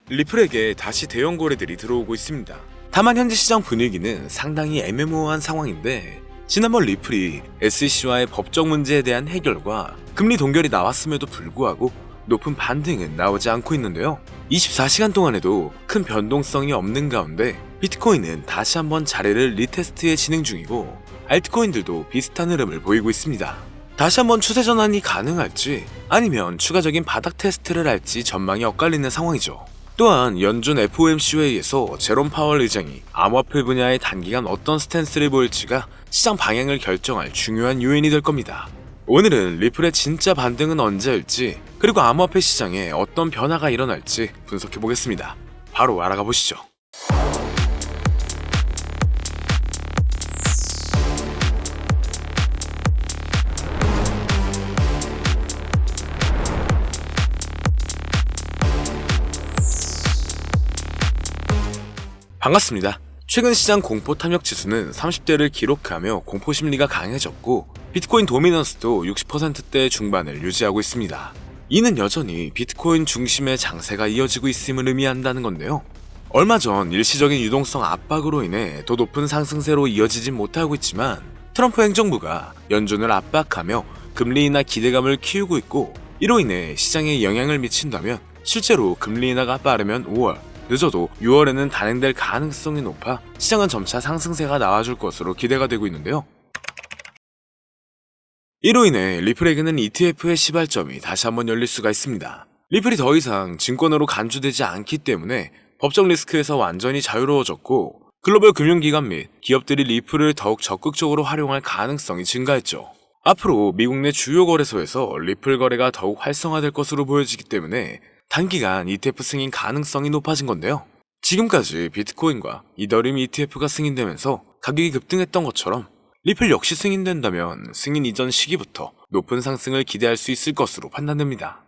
리플에게 다시 대형 거래들이 들어오고 있습니다. 다만 현재 시장 분위기는 상당히 애매모호한 상황인데 지난번 리플이 SEC와의 법적 문제에 대한 해결과 금리 동결이 나왔음에도 불구하고 높은 반등은 나오지 않고 있는데요. 24시간 동안에도 큰 변동성이 없는 가운데 비트코인은 다시 한번 자리를 리테스트에 진행 중이고 알트코인들도 비슷한 흐름을 보이고 있습니다. 다시 한번 추세 전환이 가능할지 아니면 추가적인 바닥 테스트를 할지 전망이 엇갈리는 상황이죠. 또한 연준 FOMC 회의에서 제롬 파월 의장이 암호화폐 분야에 단기간 어떤 스탠스를 보일지가 시장 방향을 결정할 중요한 요인이 될 겁니다. 오늘은 리플의 진짜 반등은 언제일지 그리고 암호화폐 시장에 어떤 변화가 일어날지 분석해보겠습니다. 바로 알아가 보시죠. 반갑습니다. 최근 시장 공포 탐욕 지수는 30대를 기록하며 공포 심리가 강해졌고 비트코인 도미넌스도 60%대 중반을 유지하고 있습니다. 이는 여전히 비트코인 중심의 장세가 이어지고 있음을 의미한다는 건데요. 얼마 전 일시적인 유동성 압박으로 인해 더 높은 상승세로 이어지진 못하고 있지만 트럼프 행정부가 연준을 압박하며 금리 인하 기대감을 키우고 있고 이로 인해 시장에 영향을 미친다면 실제로 금리 인하가 빠르면 5월, 늦어도 6월에는 단행될 가능성이 높아 시장은 점차 상승세가 나와줄 것으로 기대가 되고 있는데요. 이로 인해 리플에게는 ETF의 시발점이 다시 한번 열릴 수가 있습니다. 리플이 더 이상 증권으로 간주되지 않기 때문에 법적 리스크에서 완전히 자유로워졌고 글로벌 금융기관 및 기업들이 리플을 더욱 적극적으로 활용할 가능성이 증가했죠. 앞으로 미국 내 주요 거래소에서 리플 거래가 더욱 활성화될 것으로 보여지기 때문에 단기간 ETF 승인 가능성이 높아진 건데요. 지금까지 비트코인과 이더리움 ETF가 승인되면서 가격이 급등했던 것처럼 리플 역시 승인된다면 승인 이전 시기부터 높은 상승을 기대할 수 있을 것으로 판단됩니다.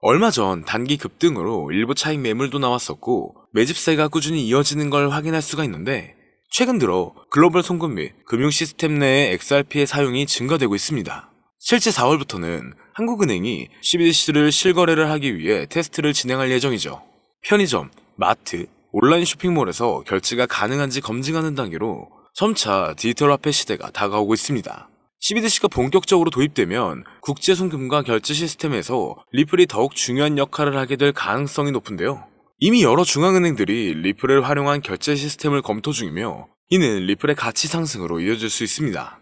얼마 전 단기 급등으로 일부 차익 매물도 나왔었고 매집세가 꾸준히 이어지는 걸 확인할 수가 있는데 최근 들어 글로벌 송금 및 금융 시스템 내의 XRP의 사용이 증가되고 있습니다. 실제 4월부터는 한국은행이 CBDC를 실거래를 하기 위해 테스트를 진행할 예정이죠. 편의점, 마트, 온라인 쇼핑몰에서 결제가 가능한지 검증하는 단계로 점차 디지털 화폐 시대가 다가오고 있습니다. CBDC가 본격적으로 도입되면 국제 송금과 결제 시스템에서 리플이 더욱 중요한 역할을 하게 될 가능성이 높은데요. 이미 여러 중앙은행들이 리플을 활용한 결제 시스템을 검토 중이며 이는 리플의 가치 상승으로 이어질 수 있습니다.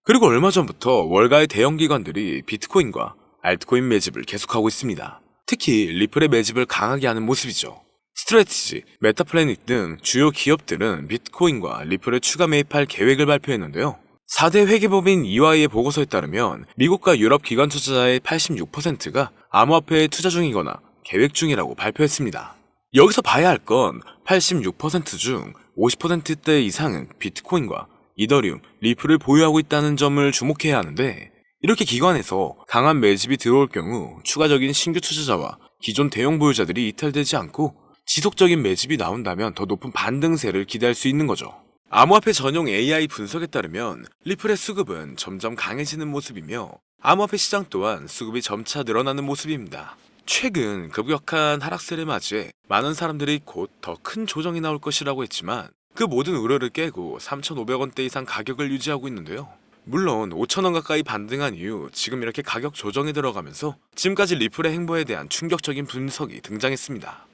그리고 얼마 전부터 월가의 대형 기관들이 비트코인과 알트코인 매집을 계속하고 있습니다. 특히 리플의 매집을 강하게 하는 모습이죠. 스트래티지, 메타플래닛 등 주요 기업들은 비트코인과 리플을 추가 매입할 계획을 발표했는데요. 4대 회계법인 EY의 보고서에 따르면 미국과 유럽 기관 투자자의 86%가 암호화폐에 투자 중이거나 계획 중이라고 발표했습니다. 여기서 봐야 할 건 86% 중 50%대 이상은 비트코인과 이더리움, 리플을 보유하고 있다는 점을 주목해야 하는데 이렇게 기관에서 강한 매집이 들어올 경우 추가적인 신규 투자자와 기존 대형 보유자들이 이탈되지 않고 지속적인 매집이 나온다면 더 높은 반등세를 기대할 수 있는 거죠. 암호화폐 전용 AI 분석에 따르면 리플의 수급은 점점 강해지는 모습이며 암호화폐 시장 또한 수급이 점차 늘어나는 모습입니다. 최근 급격한 하락세를 맞이해 많은 사람들이 곧 더 큰 조정이 나올 것이라고 했지만 그 모든 우려를 깨고 3,500원대 이상 가격을 유지하고 있는데요. 물론 5,000원 가까이 반등한 이후 지금 이렇게 가격 조정에 들어가면서 지금까지 리플의 행보에 대한 충격적인 분석이 등장했습니다.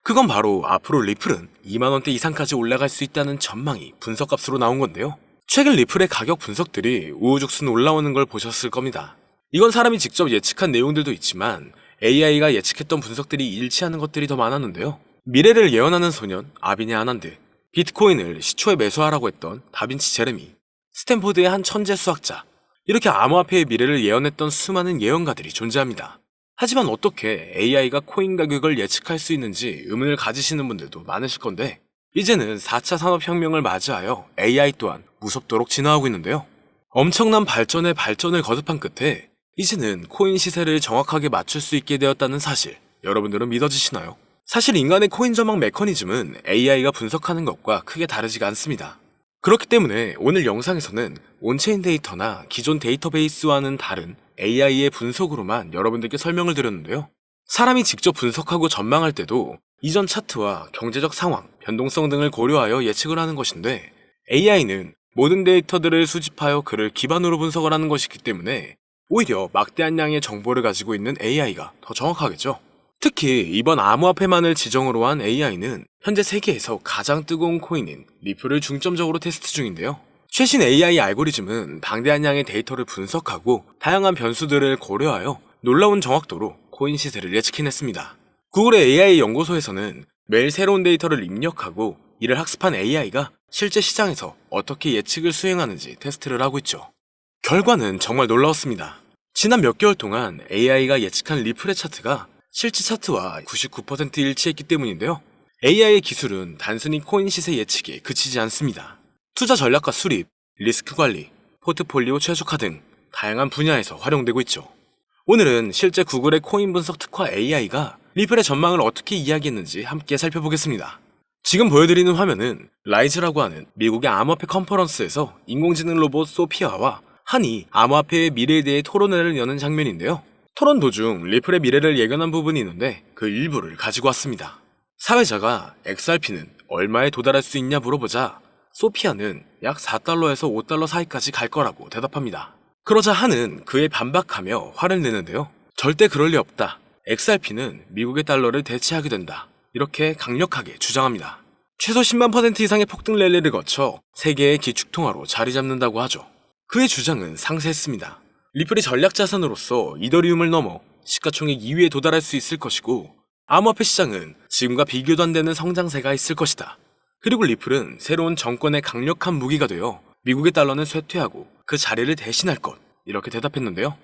그건 바로 앞으로 리플은 2만원대 이상까지 올라갈 수 있다는 전망이 분석값으로 나온 건데요. 최근 리플의 가격 분석들이 우후죽순 올라오는 걸 보셨을 겁니다. 이건 사람이 직접 예측한 내용들도 있지만 AI가 예측했던 분석들이 일치하는 것들이 더 많았는데요. 미래를 예언하는 소년 아비네 아난드, 비트코인을 시초에 매수하라고 했던 다빈치 제레미, 스탠포드의 한 천재 수학자, 이렇게 암호화폐의 미래를 예언했던 수많은 예언가들이 존재합니다. 하지만 어떻게 AI가 코인 가격을 예측할 수 있는지 의문을 가지시는 분들도 많으실 건데 이제는 4차 산업혁명을 맞이하여 AI 또한 무섭도록 진화하고 있는데요. 엄청난 발전에 발전을 거듭한 끝에 이제는 코인 시세를 정확하게 맞출 수 있게 되었다는 사실, 여러분들은 믿어지시나요? 사실 인간의 코인 전망 메커니즘은 AI가 분석하는 것과 크게 다르지가 않습니다. 그렇기 때문에 오늘 영상에서는 온체인 데이터나 기존 데이터베이스와는 다른 AI의 분석으로만 여러분들께 설명을 드렸는데요. 사람이 직접 분석하고 전망할 때도 이전 차트와 경제적 상황, 변동성 등을 고려하여 예측을 하는 것인데 AI는 모든 데이터들을 수집하여 그를 기반으로 분석을 하는 것이기 때문에 오히려 막대한 양의 정보를 가지고 있는 AI가 더 정확하겠죠. 특히 이번 암호화폐만을 지정으로 한 AI는 현재 세계에서 가장 뜨거운 코인인 리플을 중점적으로 테스트 중인데요. 최신 AI 알고리즘은 방대한 양의 데이터를 분석하고 다양한 변수들을 고려하여 놀라운 정확도로 코인 시세를 예측해냈습니다. 구글의 AI 연구소에서는 매일 새로운 데이터를 입력하고 이를 학습한 AI가 실제 시장에서 어떻게 예측을 수행하는지 테스트를 하고 있죠. 결과는 정말 놀라웠습니다. 지난 몇 개월 동안 AI가 예측한 리플의 차트가 실제 차트와 99% 일치했기 때문인데요. AI의 기술은 단순히 코인 시세 예측에 그치지 않습니다. 투자 전략과 수립, 리스크 관리, 포트폴리오 최적화 등 다양한 분야에서 활용되고 있죠. 오늘은 실제 구글의 코인 분석 특화 AI가 리플의 전망을 어떻게 이야기했는지 함께 살펴보겠습니다. 지금 보여드리는 화면은 라이즈라고 하는 미국의 암호화폐 컨퍼런스에서 인공지능 로봇 소피아와 한이 암호화폐의 미래에 대해 토론회를 여는 장면인데요. 토론 도중 리플의 미래를 예견한 부분이 있는데 그 일부를 가지고 왔습니다. 사회자가 XRP는 얼마에 도달할 수 있냐 물어보자 소피아는 약 4달러에서 5달러 사이까지 갈 거라고 대답합니다. 그러자 한은 그에 반박하며 화를 내는데요. 절대 그럴 리 없다. XRP는 미국의 달러를 대체하게 된다. 이렇게 강력하게 주장합니다. 최소 10만% 이상의 폭등 랠리를 거쳐 세계의 기축통화로 자리 잡는다고 하죠. 그의 주장은 상세했습니다. 리플이 전략 자산으로서 이더리움을 넘어 시가총액 2위에 도달할 수 있을 것이고 암호화폐 시장은 지금과 비교도 안 되는 성장세가 있을 것이다. 그리고 리플은 새로운 정권의 강력한 무기가 되어 미국의 달러는 쇠퇴하고 그 자리를 대신할 것, 이렇게 대답했는데요.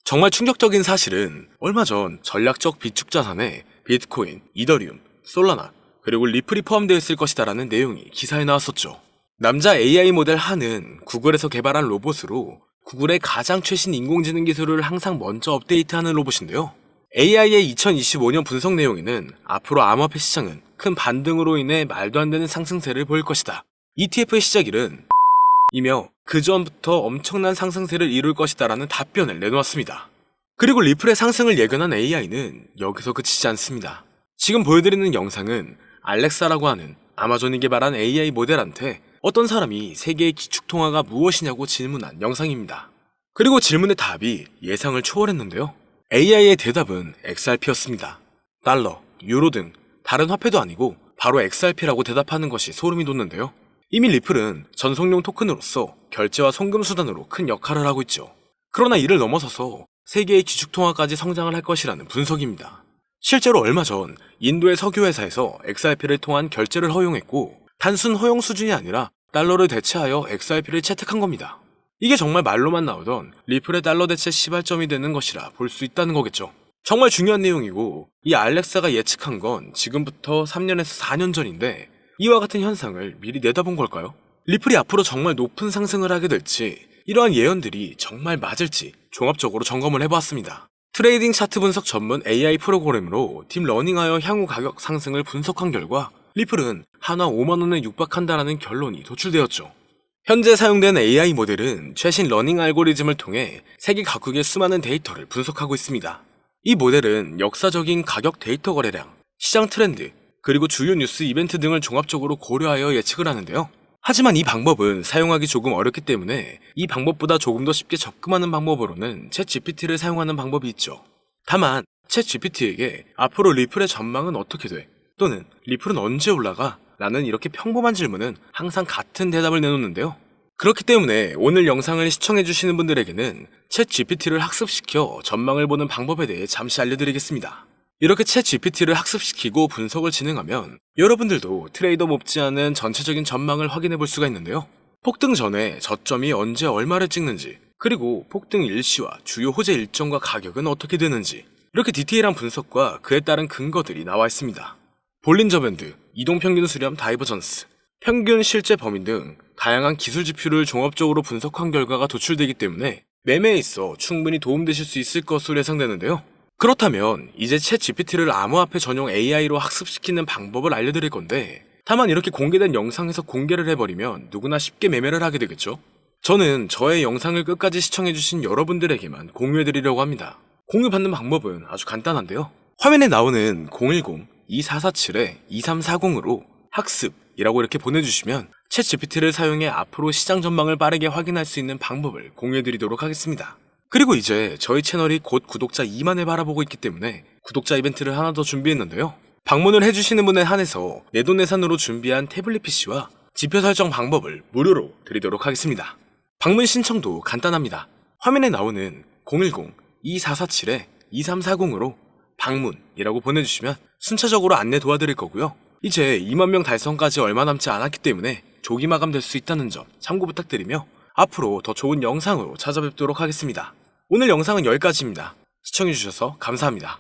정말 충격적인 사실은 얼마 전 전략적 비축 자산에 비트코인, 이더리움, 솔라나, 그리고 리플이 포함되어 있을 것이다라는 내용이 기사에 나왔었죠. 남자 AI 모델 한은 구글에서 개발한 로봇으로 구글의 가장 최신 인공지능 기술을 항상 먼저 업데이트하는 로봇인데요. AI의 2025년 분석 내용에는 앞으로 암호화폐 시장은 큰 반등으로 인해 말도 안 되는 상승세를 보일 것이다. ETF의 시작일은 이며 그 전부터 엄청난 상승세를 이룰 것이다라는 답변을 내놓았습니다. 그리고 리플의 상승을 예견한 AI는 여기서 그치지 않습니다. 지금 보여드리는 영상은 알렉사라고 하는 아마존이 개발한 AI 모델한테 어떤 사람이 세계의 기축통화가 무엇이냐고 질문한 영상입니다. 그리고 질문의 답이 예상을 초월했는데요. AI의 대답은 XRP였습니다. 달러, 유로 등 다른 화폐도 아니고 바로 XRP라고 대답하는 것이 소름이 돋는데요. 이미 리플은 전송용 토큰으로서 결제와 송금 수단으로 큰 역할을 하고 있죠. 그러나 이를 넘어서서 세계의 기축통화까지 성장을 할 것이라는 분석입니다. 실제로 얼마 전 인도의 석유회사에서 XRP를 통한 결제를 허용했고 단순 허용 수준이 아니라 달러를 대체하여 XRP를 채택한 겁니다. 이게 정말 말로만 나오던 리플의 달러 대체 시발점이 되는 것이라 볼 수 있다는 거겠죠. 정말 중요한 내용이고 이 알렉사가 예측한 건 지금부터 3년에서 4년 전인데 이와 같은 현상을 미리 내다본 걸까요? 리플이 앞으로 정말 높은 상승을 하게 될지 이러한 예언들이 정말 맞을지 종합적으로 점검을 해보았습니다. 트레이딩 차트 분석 전문 AI 프로그램으로 딥러닝하여 향후 가격 상승을 분석한 결과 리플은 한화 5만원에 육박한다라는 결론이 도출되었죠. 현재 사용된 AI 모델은 최신 러닝 알고리즘을 통해 세계 각국의 수많은 데이터를 분석하고 있습니다. 이 모델은 역사적인 가격 데이터 거래량, 시장 트렌드, 그리고 주요 뉴스 이벤트 등을 종합적으로 고려하여 예측을 하는데요. 하지만 이 방법은 사용하기 조금 어렵기 때문에 이 방법보다 조금 더 쉽게 접근하는 방법으로는 챗GPT를 사용하는 방법이 있죠. 다만 챗GPT에게 앞으로 리플의 전망은 어떻게 돼? 또는 리플은 언제 올라가? 라는 이렇게 평범한 질문은 항상 같은 대답을 내놓는데요. 그렇기 때문에 오늘 영상을 시청해주시는 분들에게는 챗GPT를 학습시켜 전망을 보는 방법에 대해 잠시 알려드리겠습니다. 이렇게 챗GPT를 학습시키고 분석을 진행하면 여러분들도 트레이더 못지않은 전체적인 전망을 확인해 볼 수가 있는데요. 폭등 전에 저점이 언제 얼마를 찍는지, 그리고 폭등 일시와 주요 호재 일정과 가격은 어떻게 되는지, 이렇게 디테일한 분석과 그에 따른 근거들이 나와 있습니다. 볼린저 밴드, 이동평균 수렴 다이버전스, 평균 실제 범위 등 다양한 기술 지표를 종합적으로 분석한 결과가 도출되기 때문에 매매에 있어 충분히 도움되실 수 있을 것으로 예상되는데요. 그렇다면 이제 챗GPT를 암호화폐 전용 AI로 학습시키는 방법을 알려드릴 건데 다만 이렇게 공개된 영상에서 공개를 해버리면 누구나 쉽게 매매를 하게 되겠죠. 저는 저의 영상을 끝까지 시청해주신 여러분들에게만 공유해드리려고 합니다. 공유받는 방법은 아주 간단한데요. 화면에 나오는 010-2447-2340으로 학습이라고 이렇게 보내주시면 챗 GPT를 사용해 앞으로 시장 전망을 빠르게 확인할 수 있는 방법을 공유해드리도록 하겠습니다. 그리고 이제 저희 채널이 곧 구독자 2만을 바라보고 있기 때문에 구독자 이벤트를 하나 더 준비했는데요. 방문을 해주시는 분에 한해서 내돈내산으로 준비한 태블릿 PC와 지표 설정 방법을 무료로 드리도록 하겠습니다. 방문 신청도 간단합니다. 화면에 나오는 010-2447-2340으로 방문이라고 보내주시면 순차적으로 안내 도와드릴 거고요. 이제 2만 명 달성까지 얼마 남지 않았기 때문에 조기 마감될 수 있다는 점 참고 부탁드리며 앞으로 더 좋은 영상으로 찾아뵙도록 하겠습니다. 오늘 영상은 여기까지입니다. 시청해주셔서 감사합니다.